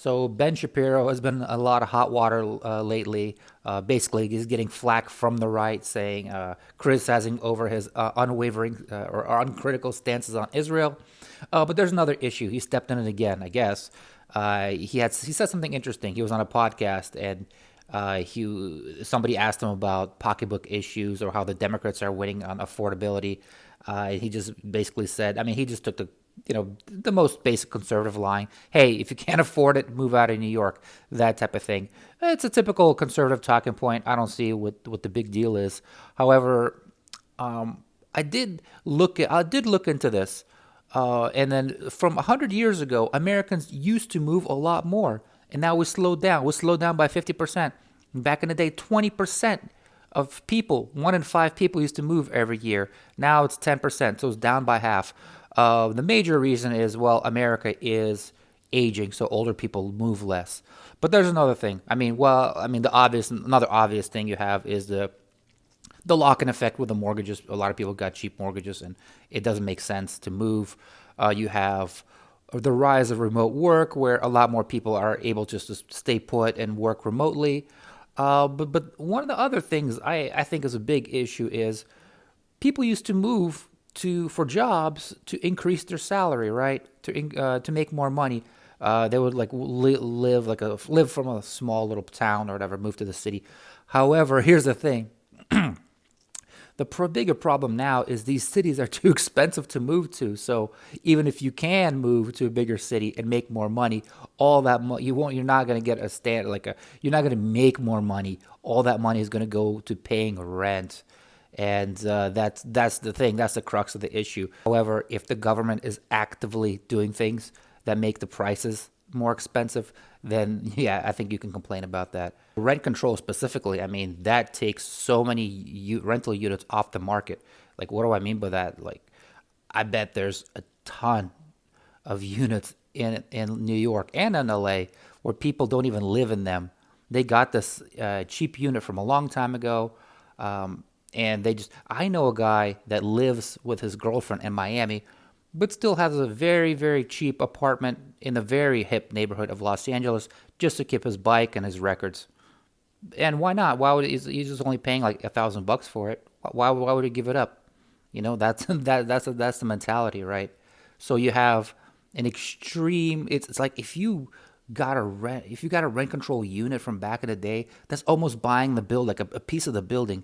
So Ben Shapiro has been a lot of hot water lately. Basically, he's getting flack from the right, saying, criticizing over his unwavering or uncritical stances on Israel. But there's another issue. He stepped in it again, I guess. He said something interesting. He was on a podcast and he somebody asked him about pocketbook issues or how the Democrats are winning on affordability. He just basically said, I mean, he just took the most basic conservative line. Hey, if you can't afford it, move out of New York, that type of thing. It's a typical conservative talking point. I don't see what the big deal is. However, I did look into this, and then from 100 years ago, Americans used to move a lot more, and now we slowed down. We slowed down by 50%. Back in the day, 20% of people, 1 in 5 people, used to move every year. Now it's 10%, so it's down by half. The major reason is, well, America is aging, so older people move less. But there's another thing. Another obvious thing you have is the lock-in effect with the mortgages. A lot of people got cheap mortgages, and it doesn't make sense to move. You have the rise of remote work, where a lot more people are able just to stay put and work remotely. But one of the other things I think is a big issue is people used to move to for jobs to increase their salary, right? To make more money. They would like live from a small little town or whatever, move to the city. However, here's the thing: the bigger problem now is these cities are too expensive to move to. So even if you can move to a bigger city and make more money, all that you won't. You're not going to get a stand like a. You're not going to make more money. All that money is going to go to paying rent, and that's the thing. That's the crux of the issue. However, if the government is actively doing things that make the prices more expensive, then yeah, I think you can complain about that. Rent control specifically, I mean, that takes so many rental units off the market. Like, what do I mean by that? Like, I bet there's a ton of units in New York and in LA where people don't even live in them. They got this cheap unit from a long time ago. And I know a guy that lives with his girlfriend in Miami, but still has a very, very cheap apartment in a very hip neighborhood of Los Angeles just to keep his bike and his records. And why not? Why would he's just only paying like $1,000 for it? Why would he give it up? That's that's the mentality, right? So you have an extreme. It's like if you got a rent control unit from back in the day, that's almost buying the like a piece of the building.